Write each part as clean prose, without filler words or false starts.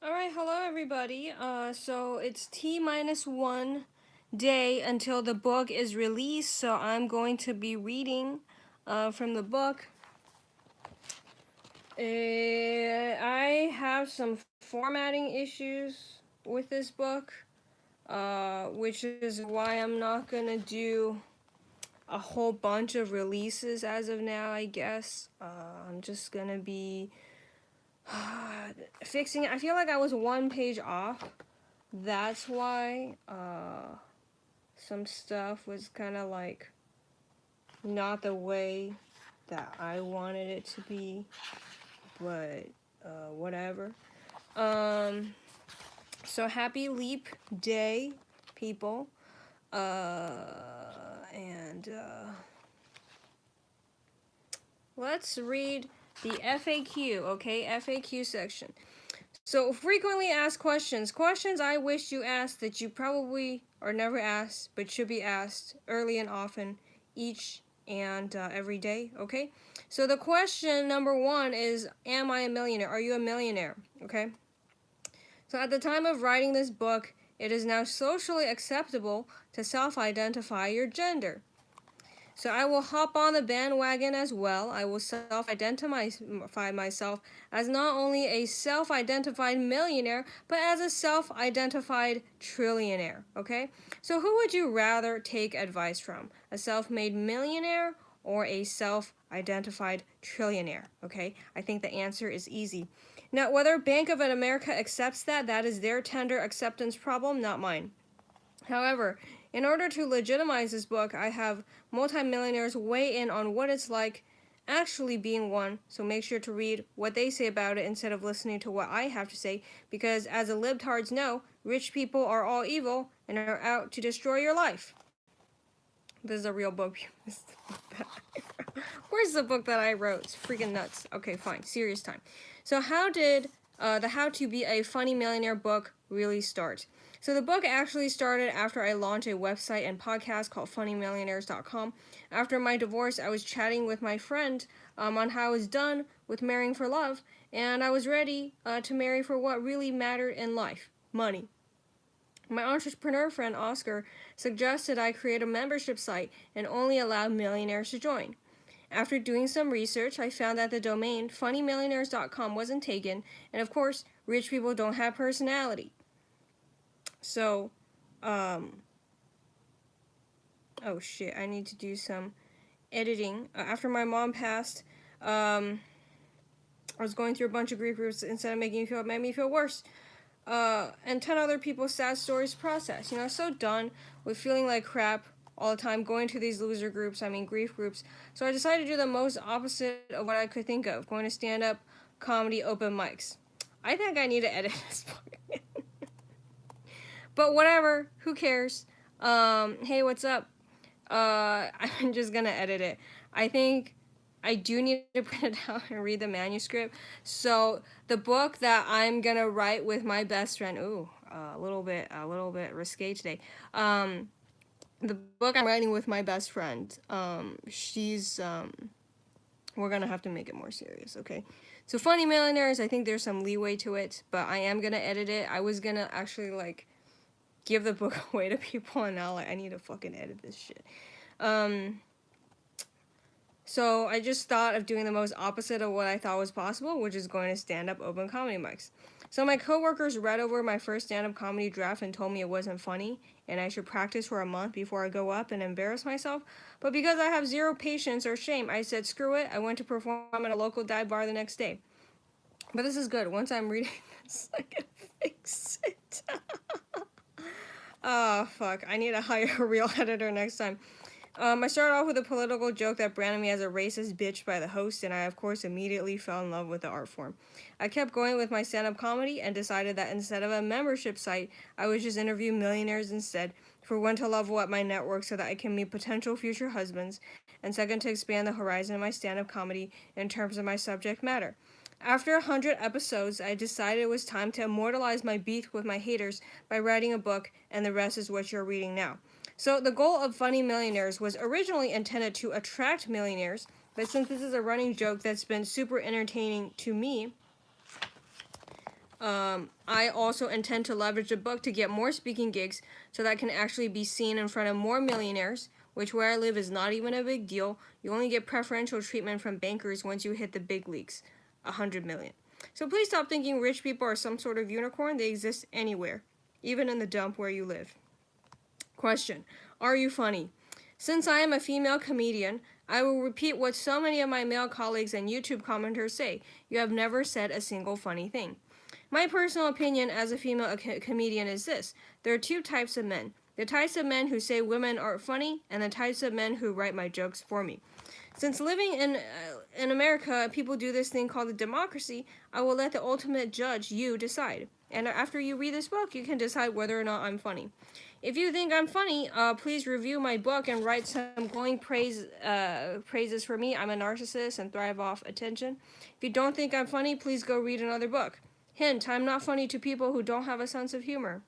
All right, hello everybody. So it's T minus 1 day until the book is released. So I'm going to be reading from the book. I have some formatting issues with this book, which is why I'm not gonna do a whole bunch of releases as of now. I guess I'm just gonna be fixing it. I feel like I was 1 page off. That's why some stuff was kind of like not the way that I wanted it to be, but whatever. Um, so happy leap day, people. And let's read the FAQ, okay? FAQ section. So, frequently asked questions. Questions I wish you asked that you probably or never asked, but should be asked early and often, each and every day, okay? So, the question number 1 is: am I a millionaire? Are you a millionaire? Okay? So, at the time of writing this book, it is now socially acceptable to self identify your gender. So I will hop on the bandwagon as well. I will self-identify myself as not only a self-identified millionaire, but as a self-identified trillionaire, okay? So who would you rather take advice from? A self-made millionaire or a self-identified trillionaire, okay? I think the answer is easy. Now, whether Bank of America accepts that is their tender acceptance problem, not mine. However, in order to legitimize this book, I have multimillionaires weigh in on what it's like actually being one, so make sure to read what they say about it instead of listening to what I have to say, because as the libtards know, rich people are all evil and are out to destroy your life. This is a real book. Where's the book that I wrote? It's freaking nuts. Okay, fine. Serious time. So how did the How to Be a Funny Millionaire book really start? So the book actually started after I launched a website and podcast called FunnyMillionaires.com. After my divorce, I was chatting with my friend on how I was done with marrying for love, and I was ready to marry for what really mattered in life: money. My entrepreneur friend Oscar suggested I create a membership site and only allow millionaires to join. After doing some research, I found that the domain funnymillionaires.com wasn't taken, and of course, rich people don't have personality. So, oh shit, I need to do some editing. After my mom passed, I was going through a bunch of grief groups. Instead of making me feel, it made me feel worse. And 10 other people's sad stories process. I was so done with feeling like crap all the time, going to these loser groups, grief groups. So I decided to do the most opposite of what I could think of, going to stand-up comedy open mics. I think I need to edit this book. But whatever, who cares? Hey, what's up? I'm just gonna edit it. I think I do need to print it out and read the manuscript. So the book that I'm gonna write with my best friend, a little bit risque today. The book I'm writing with my best friend, we're gonna have to make it more serious, okay? So Funny Millionaires, I think there's some leeway to it, but I am gonna edit it. I was gonna actually give the book away to people, and now I need to fucking edit this shit. So I just thought of doing the most opposite of what I thought was possible, which is going to stand-up open comedy mics. So my coworkers read over my first stand-up comedy draft and told me it wasn't funny, and I should practice for a month before I go up and embarrass myself. But because I have zero patience or shame, I said screw it. I went to perform at a local dive bar the next day. But this is good. Once I'm reading this, I can fix it. Oh, fuck. I need to hire a real editor next time. I started off with a political joke that branded me as a racist bitch by the host, and I, of course, immediately fell in love with the art form. I kept going with my stand-up comedy and decided that instead of a membership site, I would just interview millionaires instead, for one, to level up my network so that I can meet potential future husbands, and second, to expand the horizon of my stand-up comedy in terms of my subject matter. After 100 episodes, I decided it was time to immortalize my beef with my haters by writing a book, and the rest is what you're reading now. So the goal of Funny Millionaires was originally intended to attract millionaires, but since this is a running joke that's been super entertaining to me, I also intend to leverage the book to get more speaking gigs so that I can actually be seen in front of more millionaires, which where I live is not even a big deal. You only get preferential treatment from bankers once you hit the big leagues, 100 million. So please stop thinking rich people are some sort of unicorn. They exist anywhere, even in the dump where you live. Question: are you funny? Since I am a female comedian, I will repeat what so many of my male colleagues and YouTube commenters say. You have never said a single funny thing. My personal opinion as a female comedian is this: there are two types of men. The types of men who say women aren't funny, and the types of men who write my jokes for me. Since living in America, people do this thing called a democracy, I will let the ultimate judge, you, decide. And after you read this book, you can decide whether or not I'm funny. If you think I'm funny, please review my book and write some glowing praises for me. I'm a narcissist and thrive off attention. If you don't think I'm funny, please go read another book. Hint: I'm not funny to people who don't have a sense of humor.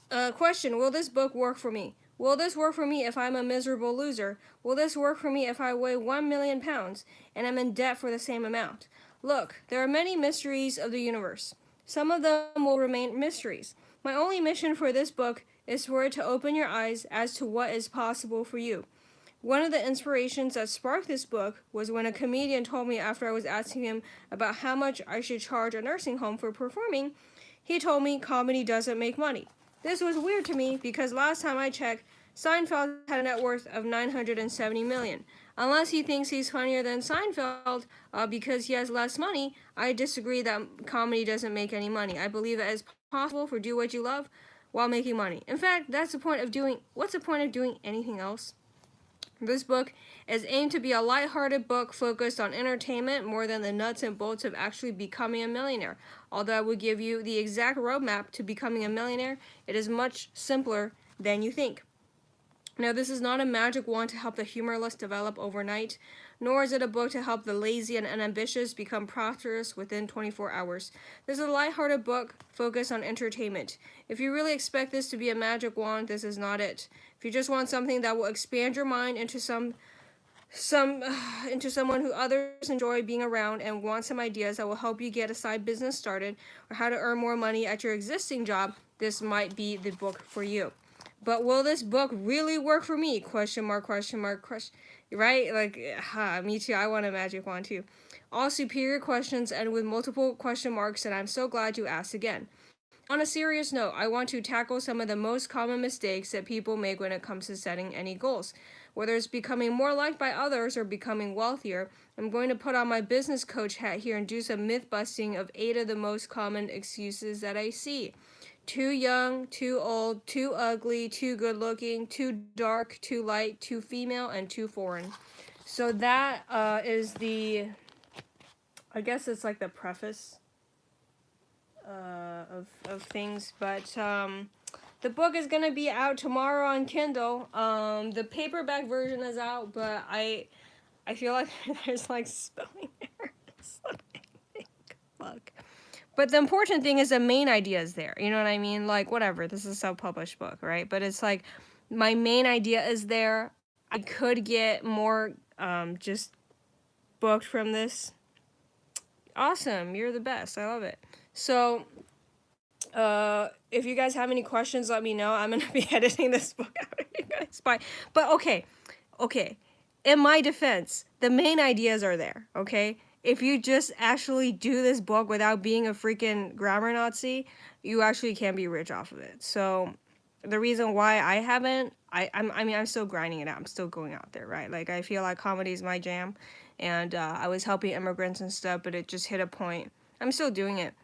Question: will this book work for me? Will this work for me if I'm a miserable loser? Will this work for me if I weigh 1 million pounds and am in debt for the same amount? Look, there are many mysteries of the universe. Some of them will remain mysteries. My only mission for this book is for it to open your eyes as to what is possible for you. One of the inspirations that sparked this book was when a comedian told me after I was asking him about how much I should charge a nursing home for performing, he told me comedy doesn't make money. This was weird to me because last time I checked, Seinfeld had a net worth of $970 million. Unless he thinks he's funnier than Seinfeld because he has less money, I disagree that comedy doesn't make any money. I believe that it's possible for do what you love while making money. In fact, what's the point of doing anything else? This book is aimed to be a lighthearted book focused on entertainment more than the nuts and bolts of actually becoming a millionaire. Although I would give you the exact roadmap to becoming a millionaire, it is much simpler than you think. Now, this is not a magic wand to help the humorless develop overnight, nor is it a book to help the lazy and unambitious become prosperous within 24 hours. This is a lighthearted book focused on entertainment. If you really expect this to be a magic wand, this is not it. If you just want something that will expand your mind into someone who others enjoy being around and want some ideas that will help you get a side business started or how to earn more money at your existing job, this might be the book for you. But will this book really work for me? Question mark, question mark, question. Right? Like, me too. I want a magic wand too. All superior questions and with multiple question marks, and I'm so glad you asked again. On a serious note, I want to tackle some of the most common mistakes that people make when it comes to setting any goals. Whether it's becoming more liked by others or becoming wealthier, I'm going to put on my business coach hat here and do some myth busting of 8 of the most common excuses that I see. Too young, too old, too ugly, too good looking, too dark, too light, too female, and too foreign. So that is I guess it's like the preface of things, but the book is gonna be out tomorrow on Kindle. The paperback version is out, but I feel like there's like spelling errors. Fuck. But the important thing is the main idea is there. You know what I mean? Like, whatever. This is a self-published book, right? But it's like my main idea is there. I could get more just booked from this. Awesome. You're the best. I love it. So, if you guys have any questions, let me know. I'm going to be editing this book out. You guys, bye. But okay. In my defense, the main ideas are there, okay? If you just actually do this book without being a freaking grammar Nazi, you actually can be rich off of it. So the reason why I haven't, I'm still grinding it out. I'm still going out there, right? Like, I feel like comedy is my jam, and I was helping immigrants and stuff, but it just hit a point. I'm still doing it.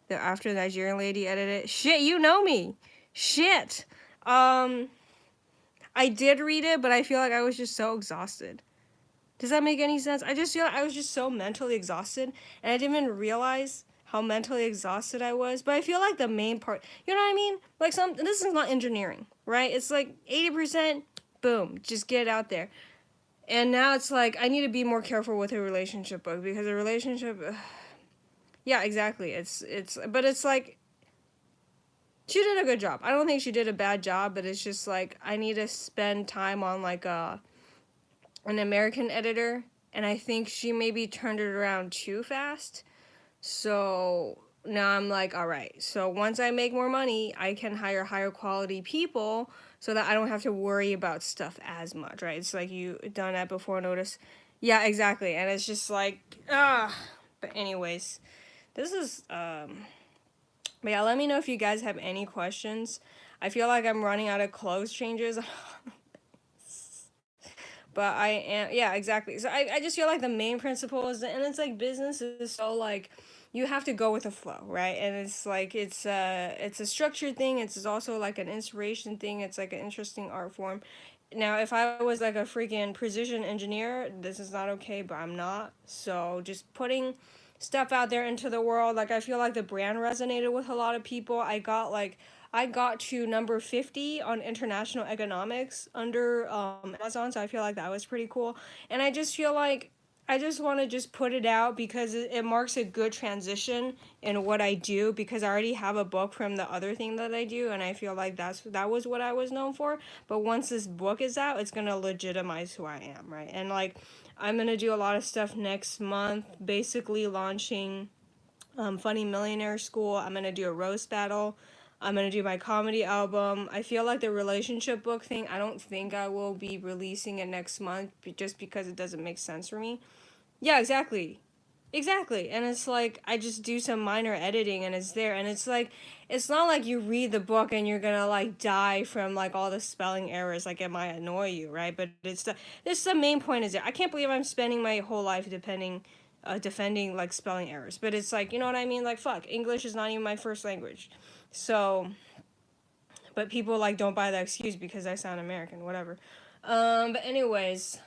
After the Nigerian lady edited it. Shit, you know me. Shit. I did read it, but I feel like I was just so exhausted. Does that make any sense? I just feel like I was just so mentally exhausted, and I didn't even realize how mentally exhausted I was. But I feel like the main part, you know what I mean? Like, this is not engineering, right? It's like 80%, boom, just get it out there. And now it's like, I need to be more careful with a relationship book, because a relationship, yeah, exactly. But it's like, she did a good job. I don't think she did a bad job, but it's just like, I need to spend time on like an American editor, and I think she maybe turned it around too fast. So now I'm like, all right, so once I make more money, I can hire higher quality people so that I don't have to worry about stuff as much, right? It's like you done that before, notice. Yeah, exactly. And it's just like, ah. But anyways, this is but yeah, let me know if you guys have any questions. I feel like I'm running out of clothes changes. But I am, yeah, exactly. So I just feel like the main principle is, and it's like business is so like, you have to go with the flow, right? And it's like it's a structured thing. It's also like an inspiration thing. It's like an interesting art form. Now, if I was like a freaking precision engineer, this is not okay, but I'm not. So just putting stuff out there into the world, like I feel like the brand resonated with a lot of people. I got to number 50 on international economics under Amazon, so I feel like that was pretty cool. And I just feel like I just want to just put it out because it marks a good transition in what I do, because I already have a book from the other thing that I do, and I feel like that was what I was known for. But once this book is out, it's going to legitimize who I am, right? And like I'm going to do a lot of stuff next month, basically launching Funny Millionaire School. I'm going to do a roast battle. I'm going to do my comedy album. I feel like the relationship book thing, I don't think I will be releasing it next month just because it doesn't make sense for me. Yeah, exactly. Exactly. And it's like I just do some minor editing and it's there, and it's like it's not like you read the book and you're going to like die from like all the spelling errors, like it might annoy you, right? But the main point is it. I can't believe I'm spending my whole life defending like spelling errors. But it's like, you know what I mean? Like fuck, English is not even my first language. So, but people like don't buy that excuse because I sound American, whatever. But anyways,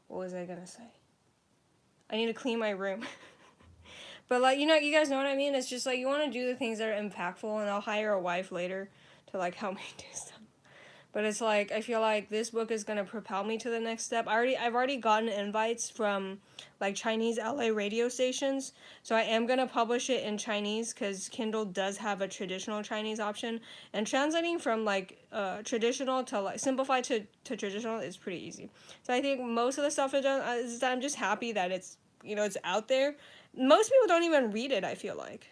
what was I going to say? I need to clean my room. But like, you guys know what I mean? It's just like you want to do the things that are impactful, and I'll hire a wife later to like help me do stuff. But it's like I feel like this book is gonna propel me to the next step. I've already gotten invites from like Chinese LA radio stations, so I am gonna publish it in Chinese because Kindle does have a traditional Chinese option, and translating from like traditional to like simplified to traditional is pretty easy. So I think most of the stuff is done. I'm just happy that it's out there. Most people don't even read it, I feel like,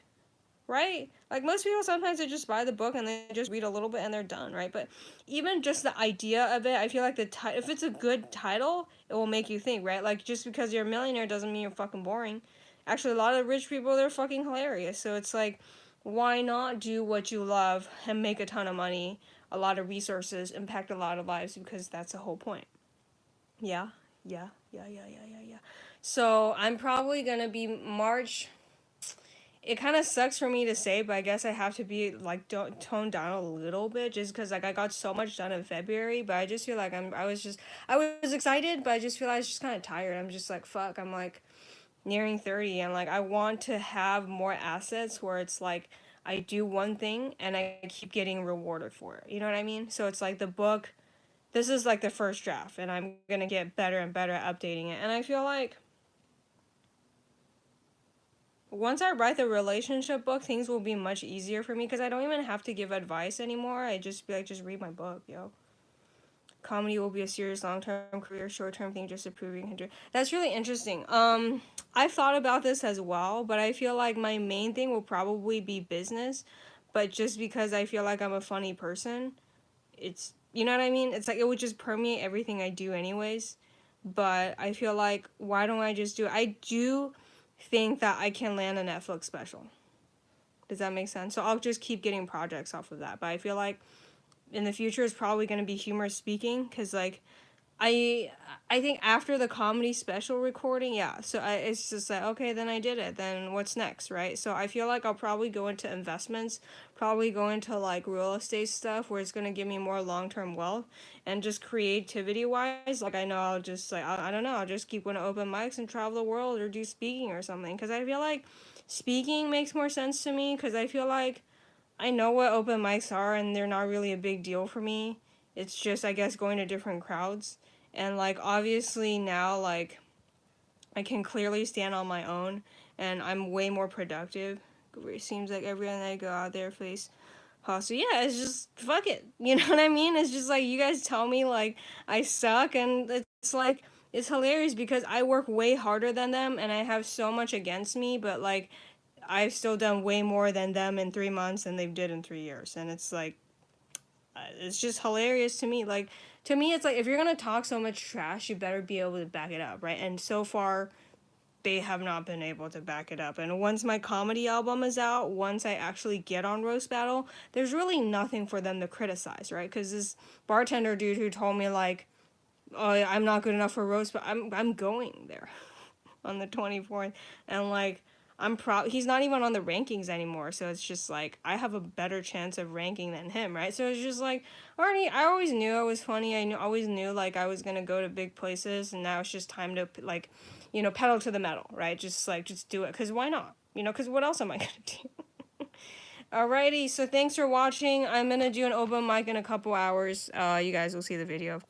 right? Like most people sometimes they just buy the book and they just read a little bit and they're done, right? But even just the idea of it, I feel like if it's a good title, it will make you think, right? Like just because you're a millionaire doesn't mean you're fucking boring. Actually, a lot of rich people, they're fucking hilarious. So it's like, why not do what you love and make a ton of money, a lot of resources, impact a lot of lives, because that's the whole point. Yeah, yeah. So I'm probably gonna be March. It kind of sucks for me to say, but I guess I have to be like toned down a little bit just because like I got so much done in February, but I just feel like I was excited, but I just feel like I was just kind of tired. I'm just like fuck. I'm like nearing 30, and like I want to have more assets where it's like I do one thing and I keep getting rewarded for it. You know what I mean? So it's like the book. This is like the first draft, and I'm gonna get better and better at updating it, and I feel like once I write the relationship book, things will be much easier for me because I don't even have to give advice anymore. I just be like, just read my book, yo. Comedy will be a serious long-term career, short-term thing, just improving. That's really interesting. I've thought about this as well, but I feel like my main thing will probably be business, but just because I feel like I'm a funny person, it's you know what I mean. It's like it would just permeate everything I do, anyways. But I feel like why don't I just do it? I do think that I can land a Netflix special. Does that make sense? So I'll just keep getting projects off of that. But I feel like in the future it's probably going to be humor speaking because like I I think after the comedy special recording, yeah. So it's just like okay, then I did it. Then what's next, right? So I feel like I'll probably go into investments, probably go into like real estate stuff where it's gonna give me more long term wealth, and just creativity wise, like I know I'll just like I don't know, I'll just keep going to open mics and travel the world or do speaking or something. Because I feel like speaking makes more sense to me. Because I feel like I know what open mics are and they're not really a big deal for me. It's just I guess going to different crowds. And like obviously now like I can clearly stand on my own and I'm way more productive. It seems like every night I go out there face hustle. Yeah, it's just fuck it. You know what I mean? It's just like you guys tell me like I suck, and it's like it's hilarious because I work way harder than them and I have so much against me, but like I've still done way more than them in 3 months than they did in 3 years. And it's like, it's just hilarious to me. Like, to me, it's like, if you're gonna talk so much trash, you better be able to back it up, right? And so far, they have not been able to back it up. And once my comedy album is out, once I actually get on Roast Battle, there's really nothing for them to criticize, right? Because this bartender dude who told me, like, oh, I'm not good enough for Roast Battle, I'm going there on the 24th. And, like, I'm proud. He's not even on the rankings anymore, so it's just like I have a better chance of ranking than him, right? So it's just like, already, I always knew I was funny. Always knew like I was gonna go to big places, and now it's just time to like, pedal to the metal, right? Just do it, cause why not? Cause what else am I gonna do? Alrighty, so thanks for watching. I'm gonna do an open mic in a couple hours. You guys will see the video, of course.